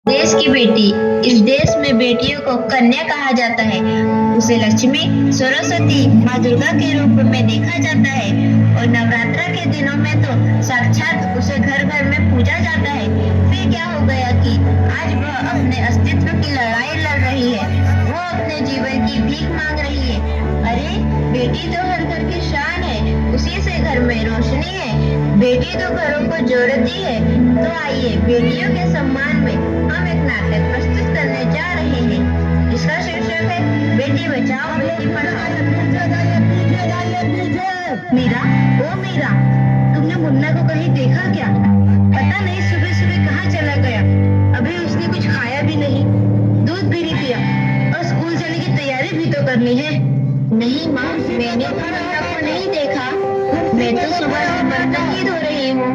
देश की बेटी। इस देश में बेटियों को कन्या कहा जाता है। उसे लक्ष्मी, सरस्वती, माँ दुर्गा के रूप में देखा जाता है और नवरात्रा के दिनों में तो साक्षात उसे घर घर में पूजा जाता है। फिर क्या हो गया कि आज वह अपने अस्तित्व की लड़ाई लड़ रही है। वो अपने जीवन की भीख मांग रही है। अरे, बेटी तो हर घर की शान है, उसी से घर में रोशनी है। बेटी तो घरों को जोड़ती है। तो आइए, बेटियों के सम्मान में हम एक नाटक प्रस्तुत करने जा रहे हैं, जिसका शीर्षक है बेटी बचाओ बेटी पढ़ाओ। मीरा, ओ मीरा, तुमने मुन्ना को कहीं देखा क्या? पता नहीं सुबह सुबह कहाँ चला गया। अभी उसने कुछ खाया भी नहीं, दूध भी नहीं पिया और स्कूल जाने की तैयारी भी तो करनी है। नहीं माँ, मैंने तो मुन्ना को नहीं देखा। मैं तो सुबह से बर्तन ही धो रही हूँ।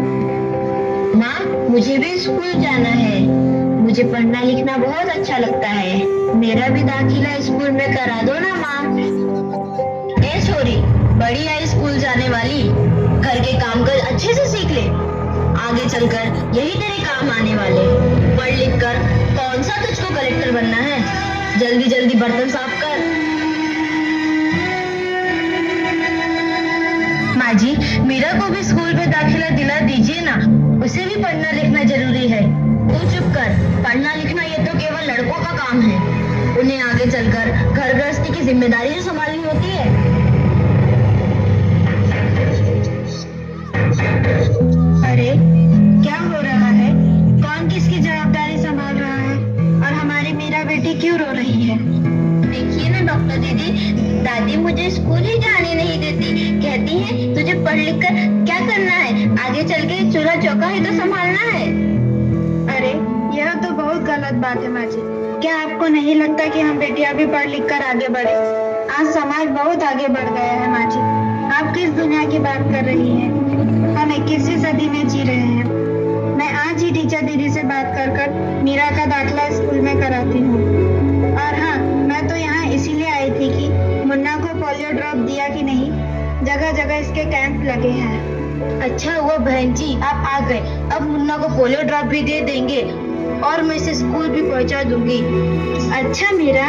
माँ, मुझे भी स्कूल जाना है। मुझे पढ़ना लिखना बहुत अच्छा लगता है। मेरा भी दाखिला स्कूल में करा दो ना माँ। ए छोरी, बड़ी है स्कूल जाने वाली, घर के काम कर अच्छे से सीख ले। आगे चलकर यही तेरे काम आने वाले। पढ़ लिख कर कौन सा तुझको कलेक्टर बनना है? जल्दी जल्दी बर्तन साफ कर। माँ जी, मीरा को भी स्कूल में दाखिला दिला दीजिए ना। उसे भी पढ़ना लिखना जरूरी है। तू चुप कर। पढ़ना लिखना ये तो केवल लड़कों का काम है। उन्हें आगे चलकर घर गृहस्थी की जिम्मेदारी जो संभालनी होती है। अरे, क्या हो रहा है? कौन किसकी जवाबदारी संभाल रहा है? और हमारी मीरा बेटी क्यों रो रही है? देखिए ना डॉक्टर दीदी, दादी मुझे स्कूल ही जाने नहीं देती। कहती है तुझे पढ़ लिख कर क्या करना है, आगे चल के चूल्हा चौका ही तो संभालना है। अरे, यह तो बहुत गलत बात है माँ जी। क्या आपको नहीं लगता कि हम बेटियां भी पढ़ लिख कर आगे बढ़े? आज समाज बहुत आगे बढ़ गया है माँ जी। आप किस दुनिया की बात कर रही हैं? हम 21वीं सदी में जी रहे हैं। मैं आज ही टीचर दीदी से बात कर मीरा का दाखिला स्कूल में कराती हूँ। और हाँ, मैं तो यहाँ इसीलिए आई थी कि मुन्ना को पोलियो ड्रॉप दिया कि नहीं। जगह जगह इसके कैंप लगे हैं। अच्छा हुआ बहन जी आप आ गए। अब मुन्ना को पोलियो ड्रॉप भी दे देंगे और मैं इसे स्कूल भी पहुँचा दूंगी। अच्छा मीरा,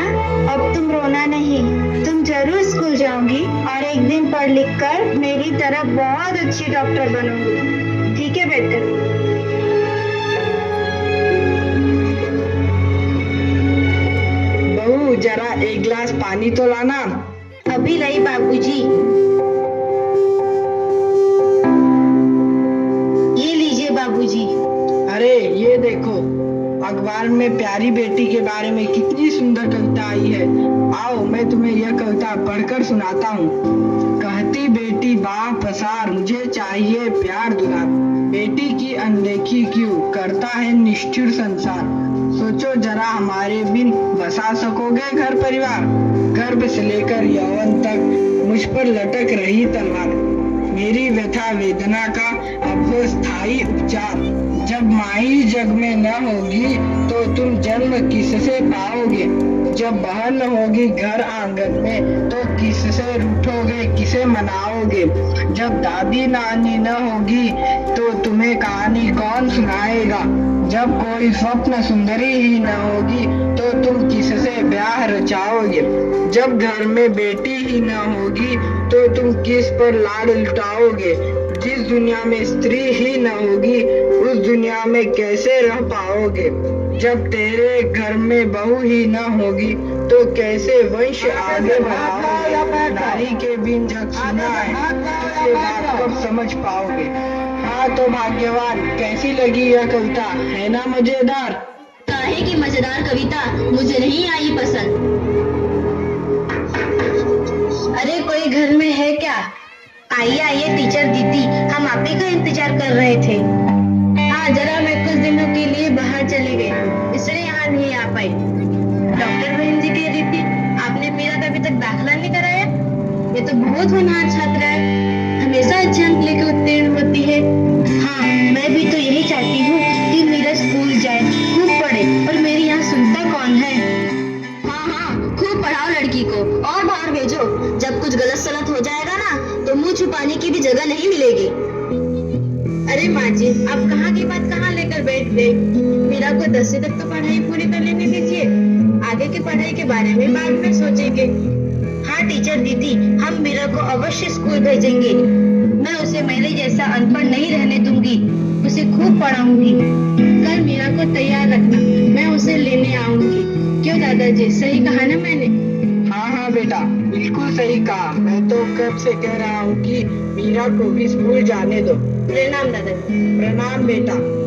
अब तुम रोना नहीं। तुम जरूर स्कूल जाओगी और एक दिन पढ़ लिख कर मेरी तरह बहुत अच्छी डॉक्टर बनोगी। ठीक है बेटा? बहू, जरा एक गिलास पानी तो लाना। अभी लाई बाबूजी। ये लीजिए बाबूजी। अरे ये देखो, अखबार में प्यारी बेटी के बारे में कितनी सुंदर कविता आई है। आओ मैं तुम्हें यह कविता पढ़कर सुनाता हूँ। कहती बेटी बाह पसार, मुझे चाहिए प्यार दुलार। बेटी की अनदेखी क्यों करता है निष्ठुर संसार। सोचो जरा हमारे बिन बसा सकोगे घर परिवार। गर्भ से लेकर यौवन तक मुझ पर लटक रही तलवार। मेरी व्यथा वेदना का अब हो स्थायी उपचार। जब माई जग में न होगी तो तुम जन्म किससे पाओगे। जब बहन न होगी घर आंगन में तो किससे रूठोगे, किसे मनाओगे। जब दादी नानी न होगी तो तुम्हें कहानी कौन सुनाएगा। जब कोई स्वप्न सुंदरी ही न होगी तो तुम किससे ब्याह रचाओगे। जब घर में बेटी ही न होगी तो तुम किस पर लाड लुटाओगे। जिस दुनिया में स्त्री ही न होगी उस दुनिया में कैसे रह पाओगे। जब तेरे घर में बहू ही न होगी तो कैसे वंश आगे बढ़ाओगे। नारी के बिन जग सुना है, तुम ये बात कब समझ पाओगे। हाँ तो भाग्यवान, कैसी लगी यह कविता, है ना मजेदार? काहे की मजेदार कविता मुझे नहीं आई पसंद। अरे कोई घर में है क्या? आइए आइए टीचर दीदी, हम आप ही का इंतजार कर रहे थे। हाँ, जरा मैं कुछ दिनों के लिए बाहर चले गए, इसलिए यहाँ नहीं आ पाई। डॉक्टर बहन जी कह रही थी आपने मीरा का अभी तक दाखिला नहीं कराया। ये तो बहुत होनहार छात्रा है, हमेशा अच्छे अंक लेकर उत्तीर्ण होती है। हाँ, मैं भी तो यही चाहती हूँ कि मीरा स्कूल जाए, खूब पढ़े, और मेरी यहाँ सुनता कौन है। हाँ हाँ, खूब पढ़ाओ लड़की को और बाहर भेजो। जब कुछ गलत सलत हो जाएगा ना तो मुंह छुपाने की भी जगह नहीं मिलेगी। अरे माँ जी, आप कहाँ की बात कहाँ लेकर इधर बैठ गए। मीरा को 10वीं तक तो पढ़ाई पूरी कर लेने दीजिए, आगे की पढ़ाई के बारे में बाद में सोचेंगे। हाँ टीचर दीदी, हम मीरा को अवश्य स्कूल भेजेंगे। मैं उसे मेरे जैसा अनपढ़ नहीं रहने दूंगी, उसे खूब पढ़ाऊंगी। कल मीरा को तैयार रखना, मैं उसे लेने आऊंगी। क्यों दादाजी, सही कहा ना मैंने? हाँ हाँ बेटा, बिल्कुल सही कहा। मैं तो कब से कह रहा हूँ कि मीरा को भी स्कूल जाने दो। प्रणाम दादाजी। प्रणाम बेटा।